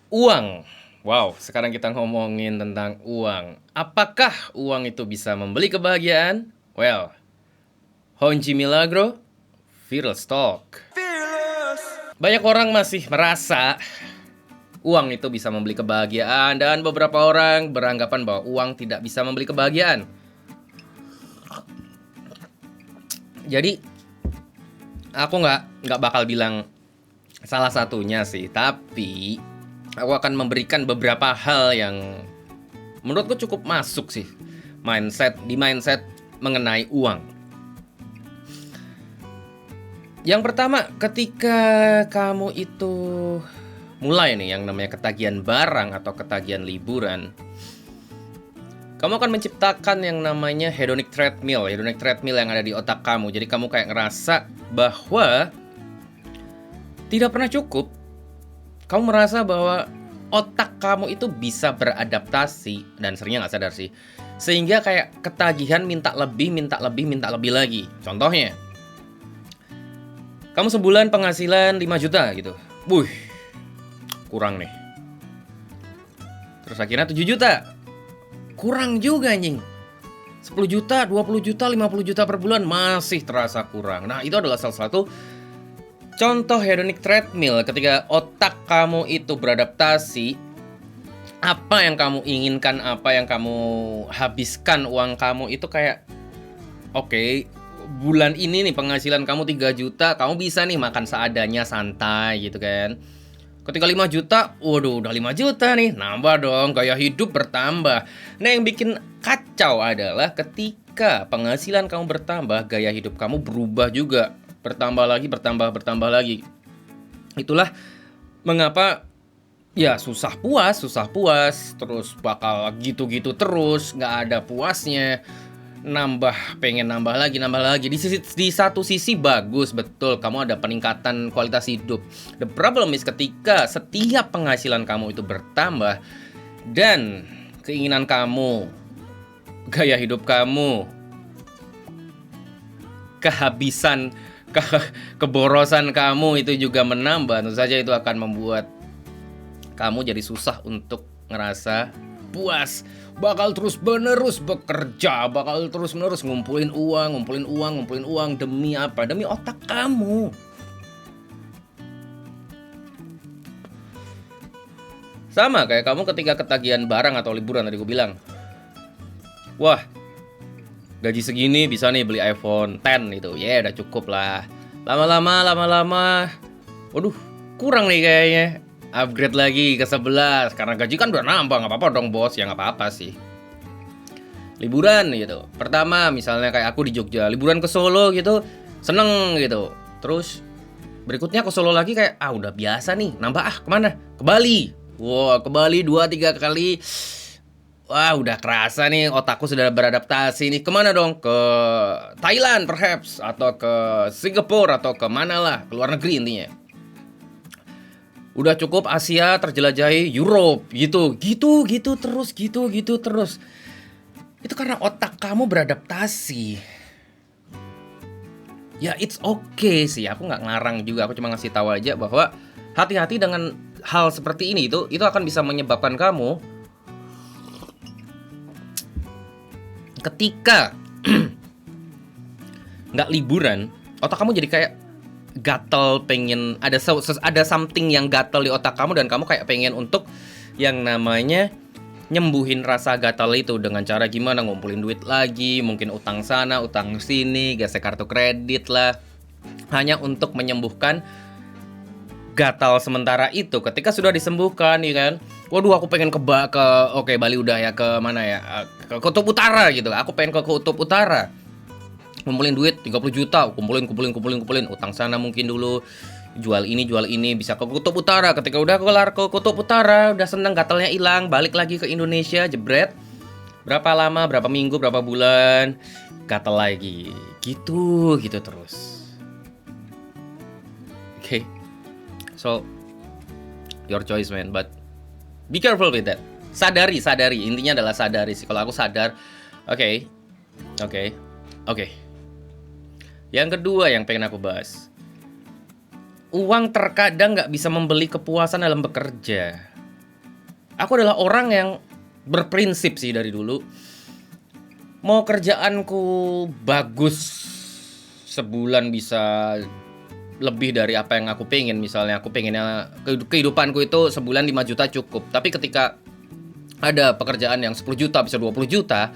Uang. Wow, sekarang kita ngomongin tentang uang. Apakah uang itu bisa membeli kebahagiaan? Well, Honji Milagro, Viral Stock. Banyak orang masih merasa uang itu bisa membeli kebahagiaan dan beberapa orang beranggapan bahwa uang tidak bisa membeli kebahagiaan. Jadi, aku nggak bakal bilang salah satunya sih, tapi aku akan memberikan beberapa hal yang menurutku cukup masuk sih mindset mengenai uang. Yang pertama, ketika kamu itu mulai nih yang namanya ketagihan barang atau ketagihan liburan, kamu akan menciptakan yang namanya hedonic treadmill yang ada di otak kamu. Jadi kamu kayak ngerasa bahwa tidak pernah cukup. Kamu merasa bahwa otak kamu itu bisa beradaptasi, dan seringnya nggak sadar sih, sehingga kayak ketagihan minta lebih lagi. Contohnya, kamu sebulan penghasilan 5 juta gitu. Wuih, kurang nih. Terus akhirnya 7 juta. Kurang juga anjing. 10 juta, 20 juta, 50 juta per bulan masih terasa kurang. Nah, itu adalah salah satu contoh hedonic treadmill ketika otak kamu itu beradaptasi. Apa yang kamu inginkan, apa yang kamu habiskan uang kamu itu kayak oke, bulan ini nih penghasilan kamu 3 juta, kamu bisa nih makan seadanya santai gitu kan. Ketika 5 juta, waduh udah 5 juta nih, nambah dong, gaya hidup bertambah. Nah, yang bikin kacau adalah ketika penghasilan kamu bertambah, gaya hidup kamu berubah juga. Bertambah lagi. Itulah mengapa ya susah puas, terus bakal gitu-gitu terus, nggak ada puasnya. Pengen nambah lagi. Di satu sisi bagus, betul, kamu ada peningkatan kualitas hidup. The problem is ketika setiap penghasilan kamu itu bertambah dan keinginan kamu, gaya hidup kamu, kehabisan, keborosan kamu itu juga menambah, tentu saja itu akan membuat kamu jadi susah untuk ngerasa puas. Bakal terus-menerus bekerja, bakal terus-menerus ngumpulin uang. Demi apa? Demi otak kamu. Sama kayak kamu ketika ketagihan barang atau liburan tadi gue bilang. Wah, gaji segini bisa nih beli iPhone X itu. Ya udah cukup lah. Lama-lama, waduh, kurang nih kayaknya. Upgrade lagi ke 11 karena gaji kan udah nambah, nggak apa-apa dong bos, ya nggak apa-apa sih. Liburan gitu, pertama misalnya kayak aku di Jogja, liburan ke Solo gitu, seneng gitu. Terus berikutnya ke Solo lagi kayak udah biasa nih, nambah kemana? Ke Bali. Wah, ke Bali 2-3 kali. Wah, udah kerasa nih otakku sudah beradaptasi nih. Kemana dong? Ke Thailand perhaps, atau ke Singapura, atau ke mana lah, ke luar negeri intinya. Udah cukup Asia terjelajahi, Europe gitu terus. Itu karena otak kamu beradaptasi. Ya it's okay sih, aku nggak ngarang juga, aku cuma ngasih tahu aja bahwa hati-hati dengan hal seperti ini. Itu akan bisa menyebabkan kamu ketika nggak liburan, otak kamu jadi kayak gatel, pengen ada something yang gatel di otak kamu, dan kamu kayak pengen untuk yang namanya nyembuhin rasa gatal itu dengan cara gimana, ngumpulin duit lagi, mungkin utang sana, utang sini, gesek kartu kredit lah, hanya untuk menyembuhkan gatal sementara itu. Ketika sudah disembuhkan, ya kan, waduh aku pengen oke Bali udah ya, ke mana ya, ke Kutub Utara gitu, aku pengen ke Kutub Utara. Ngumpulin duit 30 juta, kumpulin, utang sana mungkin dulu, jual ini, bisa ke Kutub Utara. Ketika udah kelar ke Kutub Utara, udah seneng, gatalnya hilang, balik lagi ke Indonesia, jebret. Berapa lama, berapa minggu, berapa bulan, gatal lagi. Gitu terus. Okay. So, your choice man, but be careful with that. Sadari. Intinya adalah sadari sih. Kalau aku sadar, oke. Yang kedua yang pengen aku bahas, uang terkadang nggak bisa membeli kepuasan dalam bekerja. Aku adalah orang yang berprinsip sih dari dulu. Mau kerjaanku bagus, sebulan bisa lebih dari apa yang aku pengen. Misalnya aku pengennya kehidupanku itu sebulan 5 juta cukup. Tapi ketika ada pekerjaan yang 10 juta bisa 20 juta,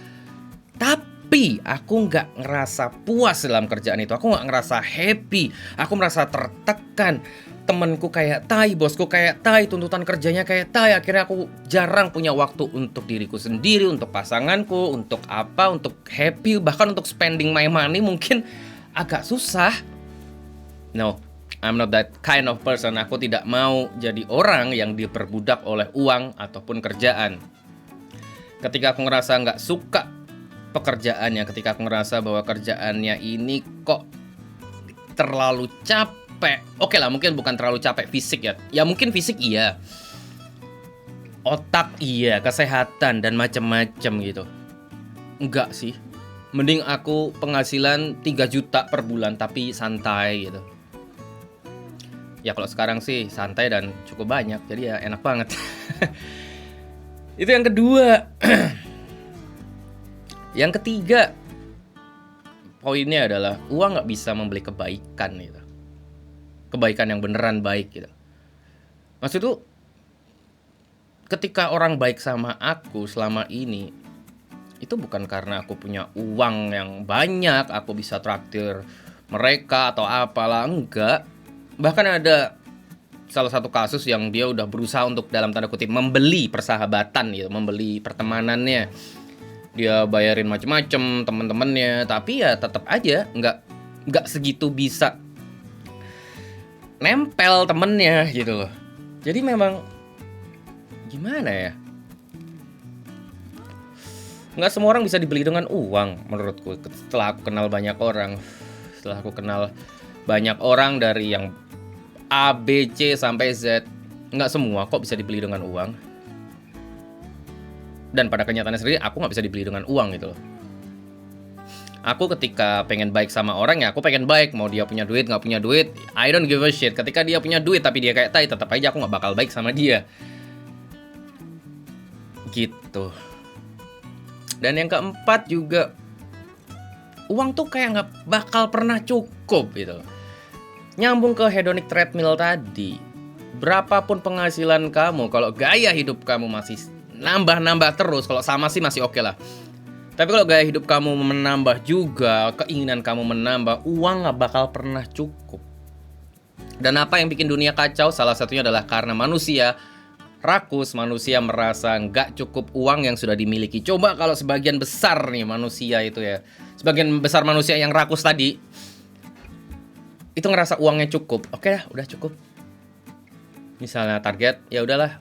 tapi aku nggak ngerasa puas dalam kerjaan itu. Aku nggak ngerasa happy. Aku merasa tertekan. Temenku kayak tai, bosku kayak tai, tuntutan kerjanya kayak tai. Akhirnya aku jarang punya waktu untuk diriku sendiri, untuk pasanganku, untuk apa, untuk happy, bahkan untuk spending my money mungkin agak susah. No, I'm not that kind of person. Aku tidak mau jadi orang yang diperbudak oleh uang ataupun kerjaan. Ketika aku ngerasa nggak suka pekerjaannya, ketika aku ngerasa bahwa kerjaannya ini kok terlalu capek. Oke lah, mungkin bukan terlalu capek fisik ya. Ya mungkin fisik iya. Otak iya, kesehatan dan macam-macam gitu. Enggak sih. Mending aku penghasilan 3 juta per bulan tapi santai gitu. Ya kalau sekarang sih santai dan cukup banyak, jadi ya enak banget. Itu yang kedua. Yang ketiga, poinnya adalah uang nggak bisa membeli kebaikan gitu. Kebaikan yang beneran baik gitu. Maksud tuh, ketika orang baik sama aku selama ini, itu bukan karena aku punya uang yang banyak, aku bisa traktir mereka atau apalah, enggak. Bahkan ada salah satu kasus yang dia udah berusaha untuk dalam tanda kutip membeli persahabatan gitu, membeli pertemanannya. Dia bayarin macem-macem temen-temennya, tapi ya tetap aja nggak segitu bisa nempel temennya gitu loh. Jadi memang gimana ya? Nggak semua orang bisa dibeli dengan uang menurutku. Setelah aku kenal banyak orang, dari yang A, B, C sampai Z, nggak semua kok bisa dibeli dengan uang. Dan pada kenyataannya sendiri, aku nggak bisa dibeli dengan uang gitu loh. Aku ketika pengen baik sama orang ya aku pengen baik. Mau dia punya duit, nggak punya duit, I don't give a shit. Ketika dia punya duit tapi dia kayak tai, tetap aja aku nggak bakal baik sama dia. Gitu. Dan yang keempat juga, uang tuh kayak nggak bakal pernah cukup gitu. Nyambung ke hedonic treadmill tadi. Berapapun penghasilan kamu, kalau gaya hidup kamu masih nambah-nambah terus, kalau sama sih masih oke lah. Tapi kalau gaya hidup kamu menambah juga, keinginan kamu menambah, uang nggak bakal pernah cukup. Dan apa yang bikin dunia kacau? Salah satunya adalah karena manusia rakus, manusia merasa nggak cukup uang yang sudah dimiliki. Coba kalau sebagian besar nih manusia itu ya, sebagian besar manusia yang rakus tadi, itu ngerasa uangnya cukup. Oke lah, udah cukup. Misalnya target, ya udahlah,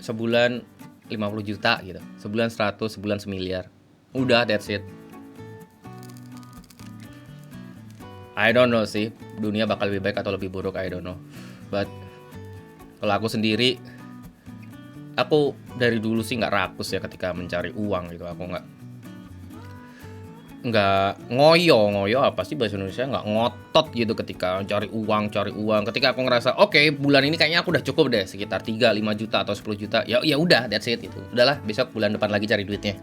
sebulan 50 juta gitu, sebulan 100, sebulan 1 miliar. Udah, that's it. I don't know sih, dunia bakal lebih baik atau lebih buruk, I don't know. But kalau aku sendiri, aku dari dulu sih nggak rakus ya ketika mencari uang gitu. Aku nggak ngoyo apa sih bahasa Indonesia, nggak ngotot gitu ketika cari uang. Ketika aku ngerasa oke, bulan ini kayaknya aku udah cukup deh sekitar 3, 5 juta atau 10 juta, ya udah, that's it gitu. Udahlah, besok bulan depan lagi cari duitnya.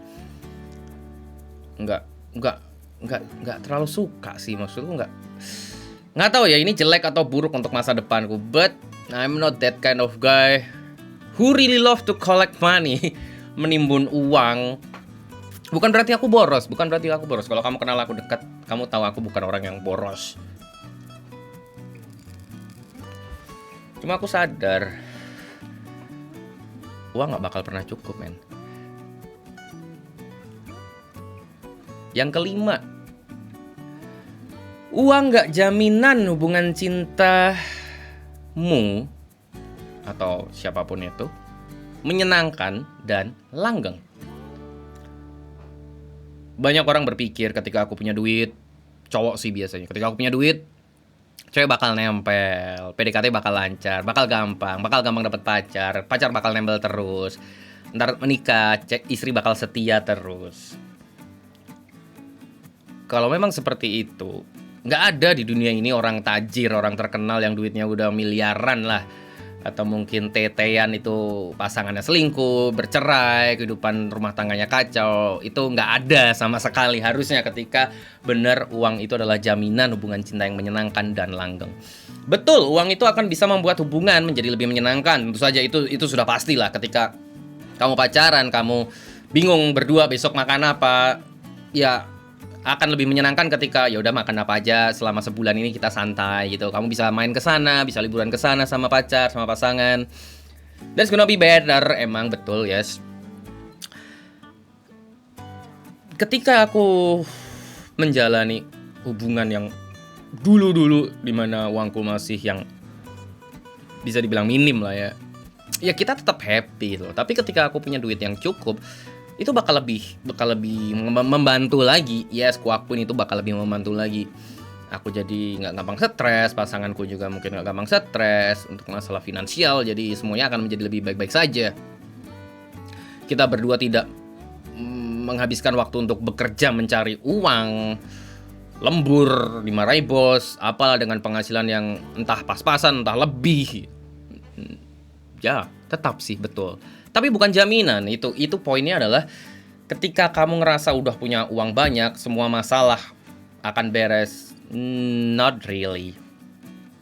Nggak terlalu suka sih, maksudku nggak tahu ya ini jelek atau buruk untuk masa depanku, but I'm not that kind of guy who really love to collect money, menimbun uang. Bukan berarti aku boros. Kalau kamu kenal aku dekat, kamu tahu aku bukan orang yang boros. Cuma aku sadar uang nggak bakal pernah cukup, men. Yang kelima, uang nggak jaminan hubungan cintamu atau siapapun itu menyenangkan dan langgeng. Banyak orang berpikir ketika aku punya duit, cowok sih biasanya, ketika aku punya duit, cewek bakal nempel, PDKT bakal lancar, bakal gampang dapet pacar bakal nempel terus, ntar menikah, istri bakal setia terus. Kalau memang seperti itu, nggak ada di dunia ini orang tajir, orang terkenal yang duitnya udah miliaran lah. atau mungkin tetean itu pasangannya selingkuh, bercerai, kehidupan rumah tangganya kacau, itu nggak ada sama sekali harusnya ketika benar uang itu adalah jaminan hubungan cinta yang menyenangkan dan langgeng. Betul, uang itu akan bisa membuat hubungan menjadi lebih menyenangkan. Tentu saja itu sudah pastilah ketika kamu pacaran, kamu bingung berdua besok makan apa, ya akan lebih menyenangkan ketika ya udah makan apa aja selama sebulan ini kita santai gitu. Kamu bisa main ke sana, bisa liburan ke sana sama pacar, sama pasangan. That's gonna be better, emang betul, yes. Ketika aku menjalani hubungan yang dulu dimana uangku masih yang bisa dibilang minim lah ya. Ya kita tetap happy loh. Tapi ketika aku punya duit yang cukup, itu bakal lebih membantu lagi. Yes, kuakuin itu bakal lebih membantu lagi. Aku jadi nggak gampang stres, pasanganku juga mungkin nggak gampang stres untuk masalah finansial. Jadi semuanya akan menjadi lebih baik-baik saja. Kita berdua tidak menghabiskan waktu untuk bekerja mencari uang, lembur, dimarahi bos, apalah dengan penghasilan yang entah pas-pasan, entah lebih. Ya, tetap sih betul. Tapi bukan jaminan, itu poinnya adalah ketika kamu ngerasa udah punya uang banyak, semua masalah akan beres. Not really.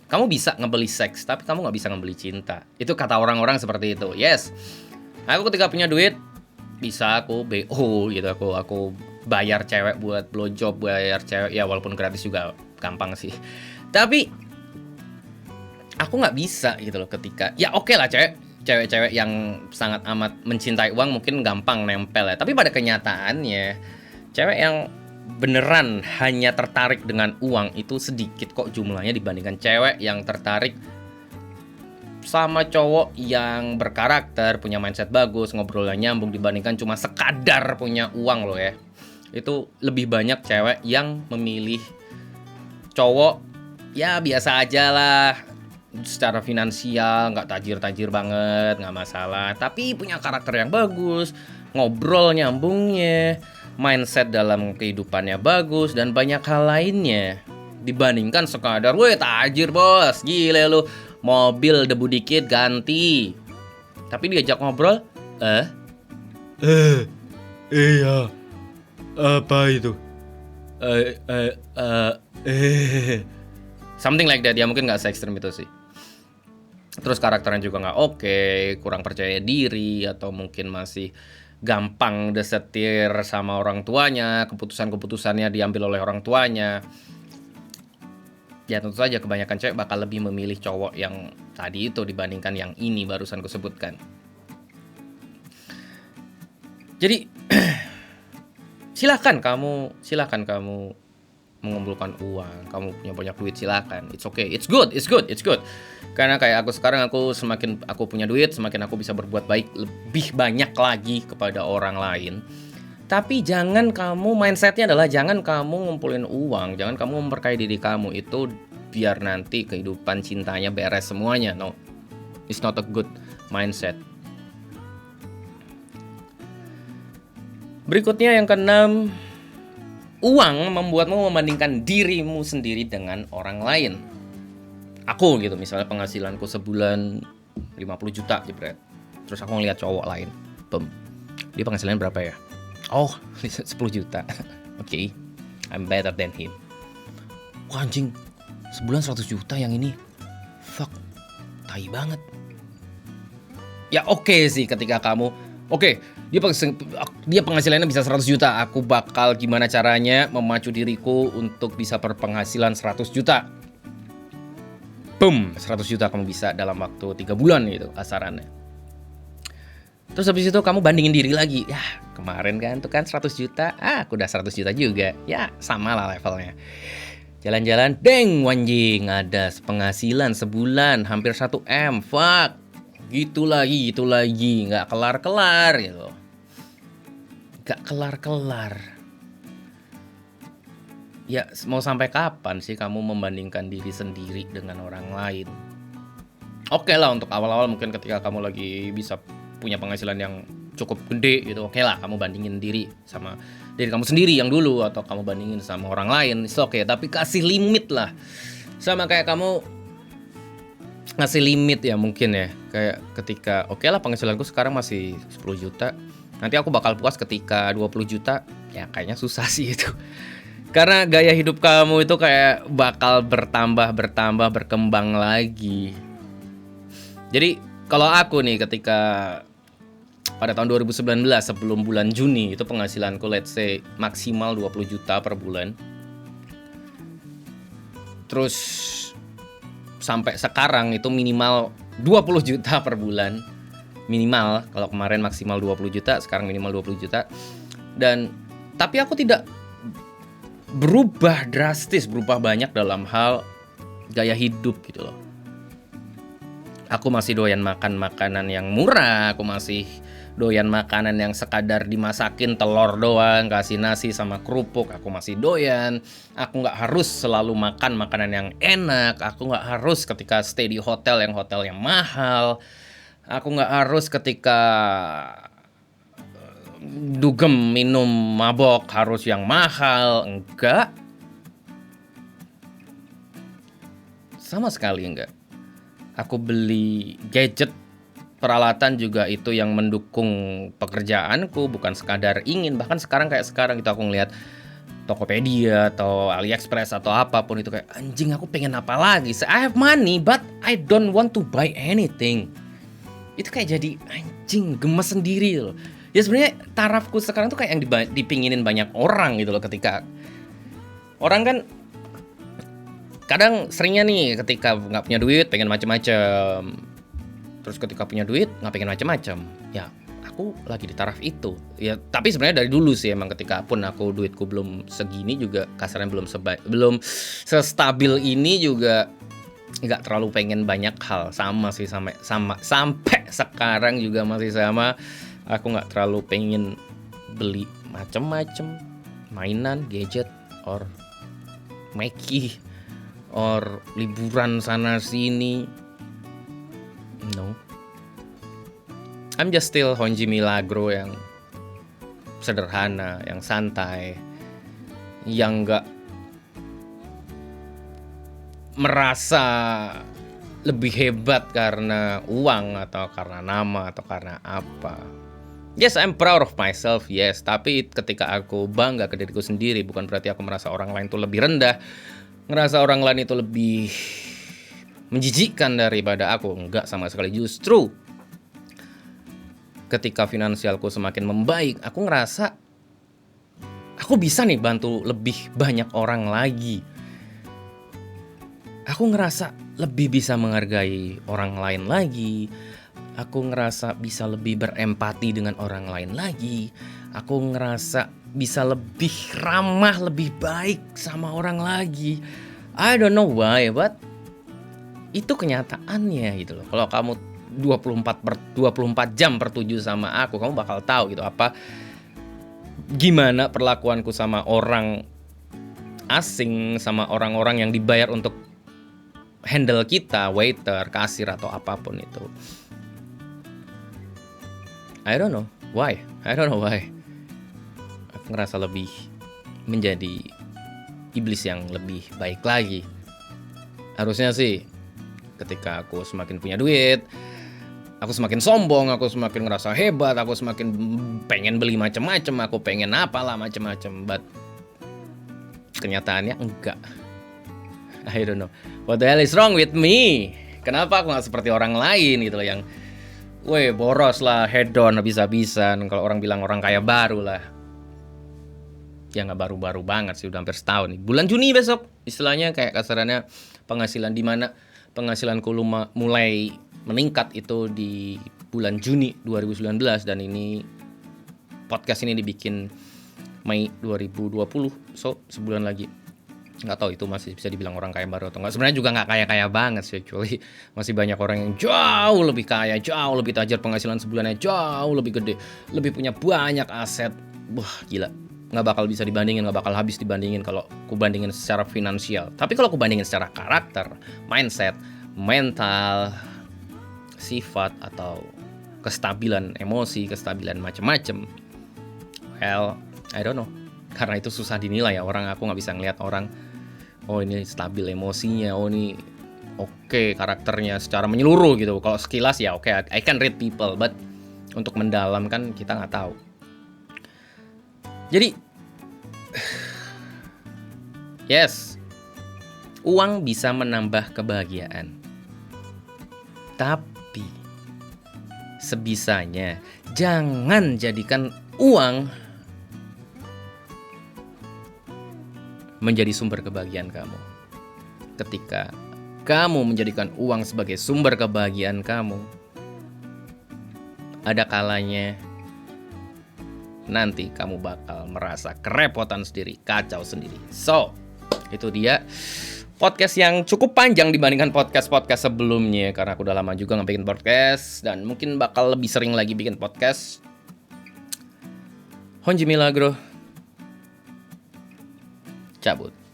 Kamu bisa ngebeli seks, tapi kamu nggak bisa ngebeli cinta. Itu kata orang-orang seperti itu. Yes, aku ketika punya duit, bisa aku BO gitu. Aku bayar cewek buat blowjob, bayar cewek, ya walaupun gratis juga gampang sih. Tapi aku nggak bisa gitu loh ketika, ya oke lah cewek-cewek yang sangat amat mencintai uang mungkin gampang nempel ya. Tapi pada kenyataannya, cewek yang beneran hanya tertarik dengan uang itu sedikit kok jumlahnya dibandingkan cewek yang tertarik sama cowok yang berkarakter, punya mindset bagus, ngobrolnya nyambung dibandingkan cuma sekadar punya uang loh ya. Itu lebih banyak cewek yang memilih cowok ya biasa aja lah. Secara finansial nggak tajir-tajir banget, nggak masalah, tapi punya karakter yang bagus, ngobrol nyambungnya, mindset dalam kehidupannya bagus, dan banyak hal lainnya dibandingkan sekadar weh tajir bos, gile lu, mobil debu dikit ganti. Tapi diajak ngobrol iya apa itu something like that ya, mungkin nggak se-ekstrem itu sih. Terus karakternya juga nggak oke, kurang percaya diri, atau mungkin masih gampang desetir sama orang tuanya, keputusannya diambil oleh orang tuanya. Ya tentu saja kebanyakan cewek bakal lebih memilih cowok yang tadi itu dibandingkan yang ini barusan kusebutkan. Jadi silakan kamu mengumpulkan uang, kamu punya banyak duit silakan, it's okay, it's good. Karena kayak aku sekarang, semakin aku punya duit, semakin aku bisa berbuat baik lebih banyak lagi kepada orang lain. Tapi jangan kamu mindsetnya adalah jangan kamu ngumpulin uang, jangan kamu memperkaya diri kamu itu biar nanti kehidupan cintanya beres semuanya. No, it's not a good mindset. Berikutnya yang keenam, uang membuatmu membandingkan dirimu sendiri dengan orang lain. Aku gitu, misalnya penghasilanku sebulan 50 juta jebret. Terus aku ngeliat cowok lain, dia penghasilannya berapa ya? Oh, 10 juta. Oke, I'm better than him. Wah anjing, sebulan 100 juta yang ini. Fuck, tai banget. Ya oke sih ketika kamu, dia penghasilannya bisa 100 juta. Aku bakal gimana caranya memacu diriku untuk bisa berpenghasilan 100 juta. Boom, 100 juta kamu bisa dalam waktu 3 bulan gitu kasarannya. Terus habis itu kamu bandingin diri lagi. Ya kemarin kan tuh kan 100 juta, aku udah 100 juta juga. Ya sama lah levelnya. Jalan-jalan, deng wanjing, ada penghasilan sebulan hampir 1 M. Fuck, gitu lagi, nggak kelar-kelar gitu. Nggak kelar-kelar. Ya mau sampai kapan sih kamu membandingkan diri sendiri dengan orang lain? Oke lah untuk awal-awal mungkin ketika kamu lagi bisa punya penghasilan yang cukup gede gitu, oke lah kamu bandingin diri sama diri kamu sendiri yang dulu, atau kamu bandingin sama orang lain, it's okay. Tapi kasih limit lah. Sama kayak kamu ngasih limit ya mungkin ya. Kayak ketika oke lah penghasilanku sekarang masih 10 juta. Nanti aku bakal puas ketika 20 juta. Ya kayaknya susah sih itu. Karena gaya hidup kamu itu kayak bakal bertambah berkembang lagi. Jadi kalau aku nih ketika pada tahun 2019 sebelum bulan Juni itu penghasilanku let's say maksimal 20 juta per bulan. Terus sampai sekarang itu minimal 20 juta per bulan. Minimal, kalau kemarin maksimal 20 juta, sekarang minimal 20 juta. Dan tapi aku tidak berubah drastis, berubah banyak dalam hal gaya hidup gitu loh. Aku masih doyan makan makanan yang murah, aku masih doyan makanan yang sekadar dimasakin telur doang, kasih nasi sama kerupuk, aku masih doyan. Aku gak harus selalu makan makanan yang enak, aku gak harus ketika stay di hotel yang mahal. Aku gak harus ketika dugem minum mabok harus yang mahal, enggak. Sama sekali enggak. Aku beli gadget, peralatan juga itu yang mendukung pekerjaanku, bukan sekadar ingin. Bahkan sekarang gitu aku ngeliat Tokopedia atau AliExpress atau apapun itu kayak anjing aku pengen apa lagi. I have money but I don't want to buy anything. Itu kayak jadi anjing gemes sendiri loh. Ya sebenarnya tarafku sekarang tuh kayak yang dipinginin banyak orang gitu loh. Ketika orang kan kadang seringnya nih ketika nggak punya duit pengen macem-macem. Terus ketika punya duit nggak pengen macem-macem. Ya aku lagi di taraf itu. Ya tapi sebenarnya dari dulu sih emang ketika pun aku duitku belum segini juga kasarnya belum sestabil ini juga nggak terlalu pengen banyak hal. Sama sih sampai sekarang juga masih sama. Aku nggak terlalu pengen beli macem-macem mainan, gadget, or Mackie, or liburan sana sini. No, I'm just still Honji Milagro yang sederhana, yang santai, yang nggak merasa lebih hebat karena uang atau karena nama atau karena apa. Yes, I'm proud of myself, yes. Tapi ketika aku bangga ke diriku sendiri, bukan berarti aku merasa orang lain itu lebih rendah, ngerasa orang lain itu lebih menjijikkan daripada aku. Enggak sama sekali. Justru ketika finansialku semakin membaik, aku ngerasa aku bisa nih bantu lebih banyak orang lagi. Aku ngerasa lebih bisa menghargai orang lain lagi. Aku ngerasa bisa lebih berempati dengan orang lain lagi. Aku ngerasa bisa lebih ramah, lebih baik sama orang lagi. I don't know why, but itu kenyataannya gitu loh. Kalau kamu 24 jam per 7 sama aku, kamu bakal tahu gitu gimana perlakuanku sama orang asing, sama orang-orang yang dibayar untuk handle kita, waiter, kasir atau apapun itu. I don't know why. Aku ngerasa lebih menjadi iblis yang lebih baik lagi. Harusnya sih ketika aku semakin punya duit, aku semakin sombong, aku semakin ngerasa hebat, aku semakin pengen beli macam-macam, aku pengen apalah macam-macam. But kenyataannya enggak. I don't know. What the hell is wrong with me? Kenapa aku gak seperti orang lain gitu loh yang boros lah, hedon habis-habisan. Kalau orang bilang orang kaya baru lah. Ya gak baru-baru banget sih, udah hampir setahun nih. Bulan Juni besok istilahnya kayak kasarannya penghasilan, di mana penghasilanku mulai meningkat itu di bulan Juni 2019. Dan ini podcast ini dibikin Mei 2020. So sebulan lagi. Nggak tahu itu masih bisa dibilang orang kaya baru atau nggak. Sebenarnya juga nggak kaya-kaya banget sih, actually. Masih banyak orang yang jauh lebih kaya, jauh lebih tajir, penghasilan sebulannya jauh lebih gede, lebih punya banyak aset. Wah gila, nggak bakal bisa dibandingin, nggak bakal habis dibandingin kalau ku bandingin secara finansial. Tapi kalau ku bandingin secara karakter, mindset, mental, sifat atau kestabilan emosi, kestabilan macem-macem, well, I don't know. Karena itu susah dinilai ya orang. Aku nggak bisa ngelihat orang, oh ini stabil emosinya, oh ini oke karakternya secara menyeluruh gitu. Kalau sekilas ya oke, I can read people, but untuk mendalam kan kita nggak tahu. Jadi yes, uang bisa menambah kebahagiaan. Tapi sebisanya jangan jadikan uang menjadi sumber kebahagiaan kamu. Ketika kamu menjadikan uang sebagai sumber kebahagiaan kamu, ada kalanya nanti kamu bakal merasa kerepotan sendiri, kacau sendiri. So, itu dia podcast yang cukup panjang dibandingkan podcast-podcast sebelumnya, karena aku udah lama juga nggak bikin podcast dan mungkin bakal lebih sering lagi bikin podcast. Honji Milagro cabut.